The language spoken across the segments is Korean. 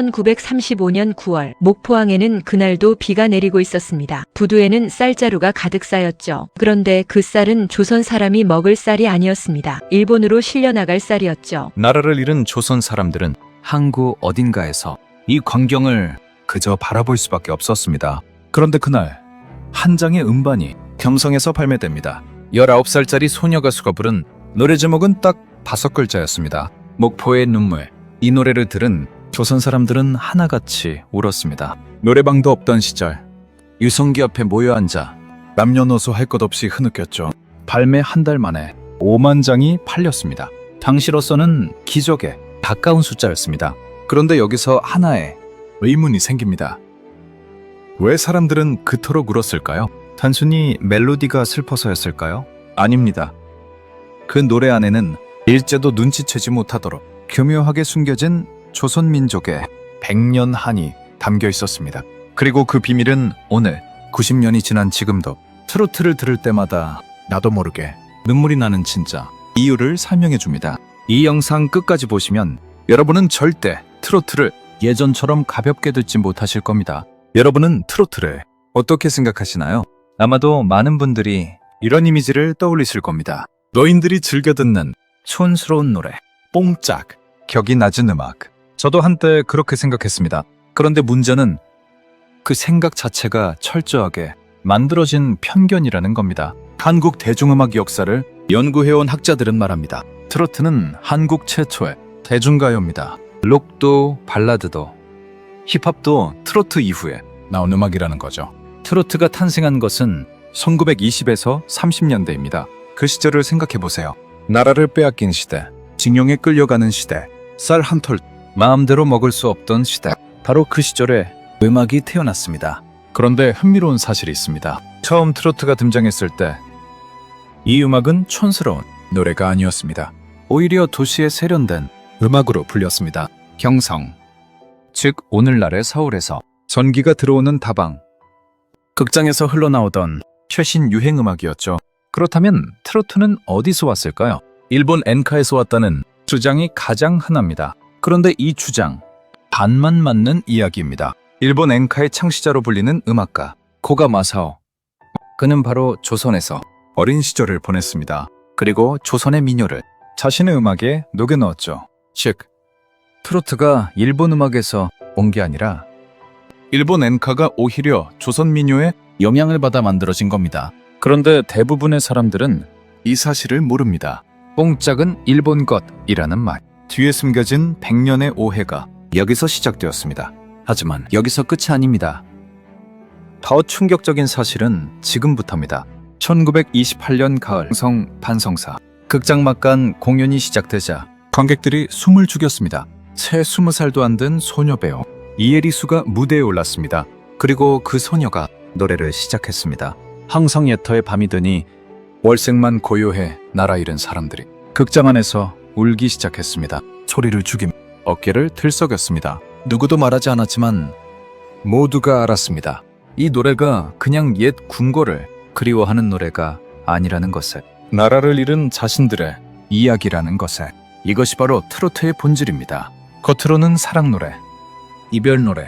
1935년 9월 목포항에는 그날도 비가 내리고 있었습니다. 부두에는 쌀자루가 가득 쌓였죠. 그런데 그 쌀은 조선 사람이 먹을 쌀이 아니었습니다. 일본으로 실려나갈 쌀이었죠. 나라를 잃은 조선 사람들은 항구 어딘가에서 이 광경을 그저 바라볼 수밖에 없었습니다. 그런데 그날 한 장의 음반이 경성에서 발매됩니다. 19살짜리 소녀 가수가 부른 노래 제목은 딱 5글자였습니다. 목포의 눈물. 이 노래를 들은 조선 사람들은 하나같이 울었습니다. 노래방도 없던 시절 유성기 앞에 모여 앉아 남녀노소 할 것 없이 흐느꼈죠. 발매 한 달 만에 5만 장이 팔렸습니다. 당시로서는 기적에 가까운 숫자였습니다. 그런데 여기서 하나의 의문이 생깁니다. 왜 사람들은 그토록 울었을까요? 단순히 멜로디가 슬퍼서였을까요? 아닙니다. 그 노래 안에는 일제도 눈치채지 못하도록 교묘하게 숨겨진 조선 민족의 100년 한이 담겨 있었습니다. 그리고 그 비밀은 오늘 90년이 지난 지금도 트로트를 들을 때마다 나도 모르게 눈물이 나는 진짜 이유를 설명해 줍니다. 이 영상 끝까지 보시면 여러분은 절대 트로트를 예전처럼 가볍게 듣지 못하실 겁니다. 여러분은 트로트를 어떻게 생각하시나요? 아마도 많은 분들이 이런 이미지를 떠올리실 겁니다. 노인들이 즐겨 듣는 촌스러운 노래, 뽕짝, 격이 낮은 음악. 저도 한때 그렇게 생각했습니다. 그런데 문제는 그 생각 자체가 철저하게 만들어진 편견이라는 겁니다. 한국 대중음악 역사를 연구해온 학자들은 말합니다. 트로트는 한국 최초의 대중가요입니다. 록도 발라드도 힙합도 트로트 이후에 나온 음악이라는 거죠. 트로트가 탄생한 것은 1920에서 30년대입니다. 그 시절을 생각해보세요. 나라를 빼앗긴 시대, 징용에 끌려가는 시대, 쌀 한 톨 마음대로 먹을 수 없던 시대. 바로 그 시절에 음악이 태어났습니다. 그런데 흥미로운 사실이 있습니다. 처음 트로트가 등장했을 때 이 음악은 촌스러운 노래가 아니었습니다. 오히려 도시에 세련된 음악으로 불렸습니다. 경성, 즉 오늘날의 서울에서 전기가 들어오는 다방, 극장에서 흘러나오던 최신 유행 음악이었죠. 그렇다면 트로트는 어디서 왔을까요? 일본 엔카에서 왔다는 주장이 가장 흔합니다. 그런데 이 주장 반만 맞는 이야기입니다. 일본 엔카의 창시자로 불리는 음악가 고가 마사오. 그는 바로 조선에서 어린 시절을 보냈습니다. 그리고 조선의 민요를 자신의 음악에 녹여 넣었죠. 즉, 트로트가 일본 음악에서 온 게 아니라 일본 엔카가 오히려 조선 민요에 영향을 받아 만들어진 겁니다. 그런데 대부분의 사람들은 이 사실을 모릅니다. 뽕짝은 일본 것이라는 말. 뒤에 숨겨진 100년의 오해가 여기서 시작되었습니다. 하지만 여기서 끝이 아닙니다. 더 충격적인 사실은 지금부터입니다. 1928년 가을 성 반성사 극장막간 공연이 시작되자 관객들이 숨을 죽였습니다. 채 20살도 안 된 소녀 배우 이에리수가 무대에 올랐습니다. 그리고 그 소녀가 노래를 시작했습니다. 항상 예터의 밤이 드니 월색만 고요해 나라 잃은 사람들이 극장 안에서 울기 시작했습니다. 소리를 죽임 어깨를 들썩였습니다. 누구도 말하지 않았지만 모두가 알았습니다. 이 노래가 그냥 옛 궁궐을 그리워하는 노래가 아니라는 것을, 나라를 잃은 자신들의 이야기라는 것을. 이것이 바로 트로트의 본질입니다. 겉으로는 사랑 노래, 이별 노래.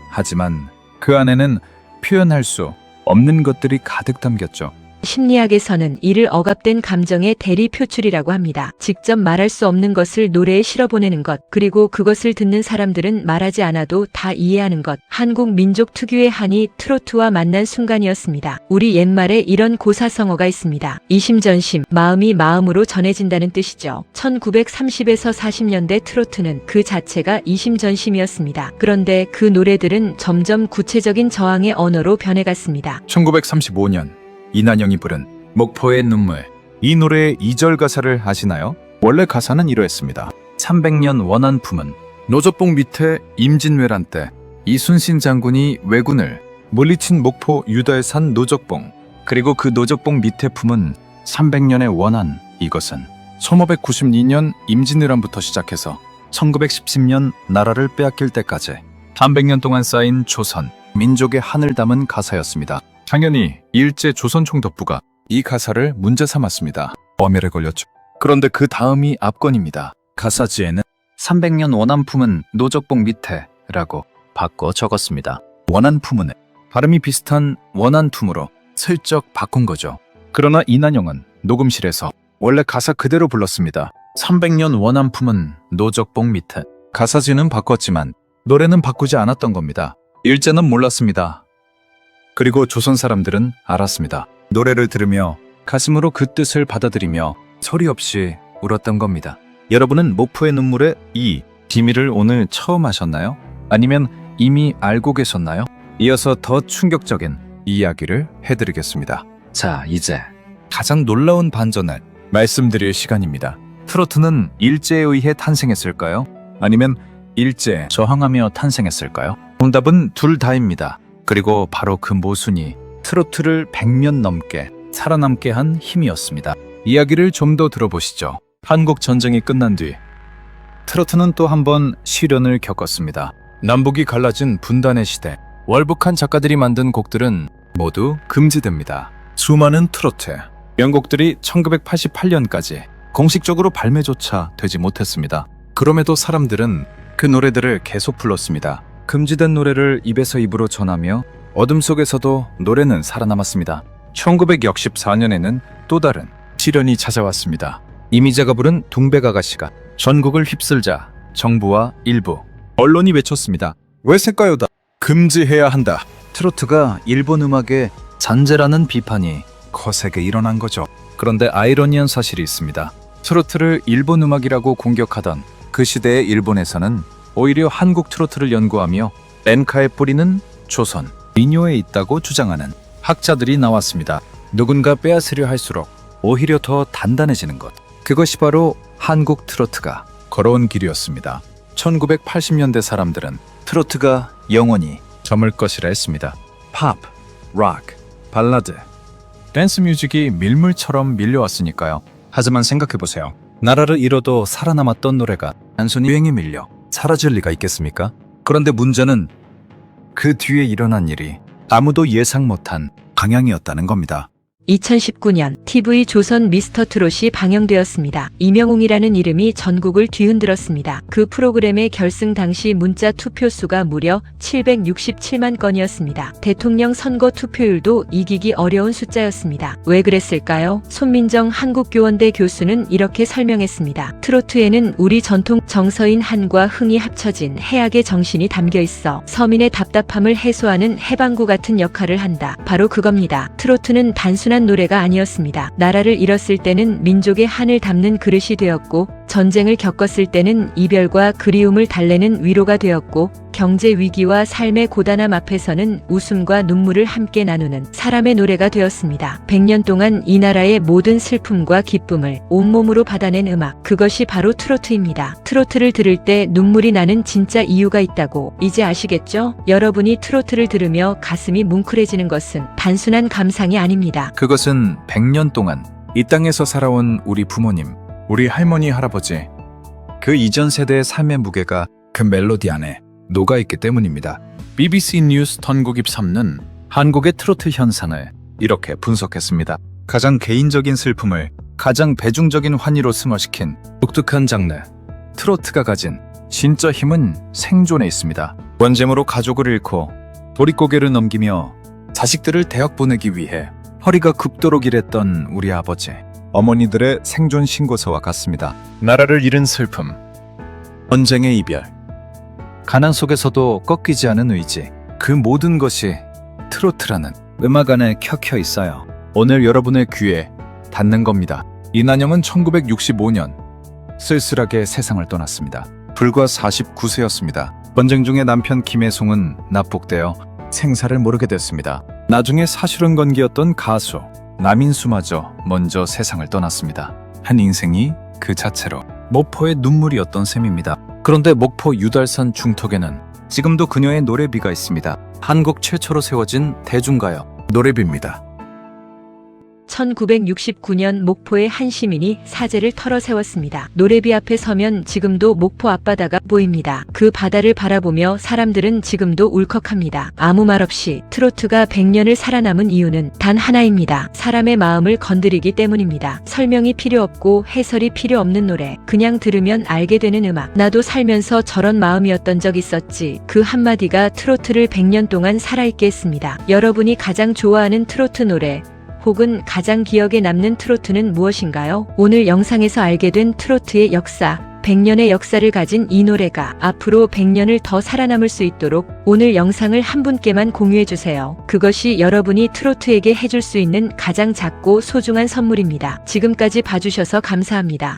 하지만 그 안에는 표현할 수 없는 것들이 가득 담겼죠. 심리학에서는 이를 억압된 감정의 대리 표출이라고 합니다. 직접 말할 수 없는 것을 노래에 실어보내는 것, 그리고 그것을 듣는 사람들은 말하지 않아도 다 이해하는 것. 한국 민족 특유의 한이 트로트와 만난 순간이었습니다. 우리 옛말에 이런 고사성어가 있습니다. 이심전심, 마음이 마음으로 전해진다는 뜻이죠. 1930에서 40년대 트로트는 그 자체가 이심전심이었습니다. 그런데 그 노래들은 점점 구체적인 저항의 언어로 변해갔습니다. 1935년 이난영이 부른 목포의 눈물. 이 노래의 2절 가사를 아시나요? 원래 가사는 이러했습니다. 300년 원한 품은 노적봉 밑에 임진왜란 때 이순신 장군이 왜군을 물리친 목포 유다에 산 노적봉. 그리고 그 노적봉 밑에 품은 300년의 원한. 이것은 1592년 임진왜란부터 시작해서 1910년 나라를 빼앗길 때까지 300년 동안 쌓인 조선 민족의 한을 담은 가사였습니다. 당연히 일제 조선 총독부가 이 가사를 문제 삼았습니다. 범죄에 걸렸죠. 그런데 그 다음이 압권입니다. 가사지에는 300년 원한품은 노적봉 밑에라고 바꿔 적었습니다. 원한품은 발음이 비슷한 원한툼으로 슬쩍 바꾼 거죠. 그러나 이난영은 녹음실에서 원래 가사 그대로 불렀습니다. 300년 원한품은 노적봉 밑에. 가사지는 바꿨지만 노래는 바꾸지 않았던 겁니다. 일제는 몰랐습니다. 그리고 조선 사람들은 알았습니다. 노래를 들으며 가슴으로 그 뜻을 받아들이며 소리 없이 울었던 겁니다. 여러분은 목포의 눈물의 이 비밀을 오늘 처음 하셨나요? 아니면 이미 알고 계셨나요? 이어서 더 충격적인 이야기를 해드리겠습니다. 자, 이제 가장 놀라운 반전을 말씀드릴 시간입니다. 트로트는 일제에 의해 탄생했을까요? 아니면 일제에 저항하며 탄생했을까요? 정답은 둘 다입니다. 그리고 바로 그 모순이 트로트를 100년 넘게 살아남게 한 힘이었습니다. 이야기를 좀 더 들어보시죠. 한국 전쟁이 끝난 뒤 트로트는 또 한 번 시련을 겪었습니다. 남북이 갈라진 분단의 시대, 월북한 작가들이 만든 곡들은 모두 금지됩니다. 수많은 트로트 명곡들이 1988년까지 공식적으로 발매조차 되지 못했습니다. 그럼에도 사람들은 그 노래들을 계속 불렀습니다. 금지된 노래를 입에서 입으로 전하며 어둠 속에서도 노래는 살아남았습니다. 1964년에는 또 다른 시련이 찾아왔습니다. 이미자가 부른 둥백아가씨가 전국을 휩쓸자 정부와 일부 언론이 외쳤습니다. 외색가요다. 금지해야 한다. 트로트가 일본 음악의 잔재라는 비판이 거세게 일어난 거죠. 그런데 아이러니한 사실이 있습니다. 트로트를 일본 음악이라고 공격하던 그 시대의 일본에서는 오히려 한국 트로트를 연구하며 엔카의 뿌리는 조선, 민요에 있다고 주장하는 학자들이 나왔습니다. 누군가 빼앗으려 할수록 오히려 더 단단해지는 것. 그것이 바로 한국 트로트가 걸어온 길이었습니다. 1980년대 사람들은 트로트가 영원히 저물 것이라 했습니다. 팝, 락, 발라드, 댄스 뮤직이 밀물처럼 밀려왔으니까요. 하지만 생각해보세요. 나라를 잃어도 살아남았던 노래가 단순히 유행에 밀려 사라질 리가 있겠습니까? 그런데 문제는 그 뒤에 일어난 일이 아무도 예상 못한 방향이었다는 겁니다. 2019년 TV 조선 미스터 트롯이 방영되었습니다. 이명웅이라는 이름이 전국을 뒤흔들었습니다. 그 프로그램의 결승 당시 문자 투표 수가 무려 767만 건이었습니다. 대통령 선거 투표율도 이기기 어려운 숫자였습니다. 왜 그랬을까요? 손민정 한국교원대 교수는 이렇게 설명했습니다. 트로트에는 우리 전통 정서인 한과 흥이 합쳐진 해악의 정신이 담겨 있어 서민의 답답함을 해소하는 해방구 같은 역할을 한다. 바로 그겁니다. 트로트는 단순한 노래가 아니었습니다. 나라를 잃었을 때는 민족의 한을 담는 그릇이 되었고, 전쟁을 겪었을 때는 이별과 그리움을 달래는 위로가 되었고, 경제 위기와 삶의 고단함 앞에서는 웃음과 눈물을 함께 나누는 사람의 노래가 되었습니다. 100년 동안 이 나라의 모든 슬픔과 기쁨을 온몸으로 받아낸 음악, 그것이 바로 트로트입니다. 트로트를 들을 때 눈물이 나는 진짜 이유가 있다고 이제 아시겠죠? 여러분이 트로트를 들으며 가슴이 뭉클해지는 것은 단순한 감상이 아닙니다. 그것은 100년 동안 이 땅에서 살아온 우리 부모님, 우리 할머니, 할아버지, 그 이전 세대의 삶의 무게가 그 멜로디 안에 녹아있기 때문입니다. BBC 뉴스 전국입 3는 한국의 트로트 현상을 이렇게 분석했습니다. 가장 개인적인 슬픔을 가장 대중적인 환희로 승화시킨 독특한 장르, 트로트가 가진 진짜 힘은 생존에 있습니다. 원잼으로 가족을 잃고 보릿고개를 넘기며 자식들을 대학 보내기 위해 허리가 굽도록 일했던 우리 아버지, 어머니들의 생존 신고서와 같습니다. 나라를 잃은 슬픔, 전쟁의 이별, 가난 속에서도 꺾이지 않은 의지, 그 모든 것이 트로트라는 음악 안에 켜켜 있어요. 오늘 여러분의 귀에 닿는 겁니다. 이난영은 1965년 쓸쓸하게 세상을 떠났습니다. 불과 49세였습니다. 전쟁 중에 남편 김혜송은 납북되어 생사를 모르게 됐습니다. 나중에 사실은 건기였던 가수 남인수마저 먼저 세상을 떠났습니다. 한 인생이 그 자체로 목포의 눈물이었던 셈입니다. 그런데 목포 유달산 중턱에는 지금도 그녀의 노래비가 있습니다. 한국 최초로 세워진 대중가요 노래비입니다. 1969년 목포의 한 시민이 사제를 털어 세웠습니다. 노래비 앞에 서면 지금도 목포 앞바다가 보입니다. 그 바다를 바라보며 사람들은 지금도 울컥합니다. 아무 말 없이 트로트가 100년을 살아남은 이유는 단 하나입니다. 사람의 마음을 건드리기 때문입니다. 설명이 필요 없고 해설이 필요 없는 노래, 그냥 들으면 알게 되는 음악. 나도 살면서 저런 마음이었던 적 있었지. 그 한마디가 트로트를 100년 동안 살아있게 했습니다. 여러분이 가장 좋아하는 트로트 노래, 혹은 가장 기억에 남는 트로트는 무엇인가요? 오늘 영상에서 알게 된 트로트의 역사, 100년의 역사를 가진 이 노래가 앞으로 100년을 더 살아남을 수 있도록 오늘 영상을 한 분께만 공유해주세요. 그것이 여러분이 트로트에게 해줄 수 있는 가장 작고 소중한 선물입니다. 지금까지 봐주셔서 감사합니다.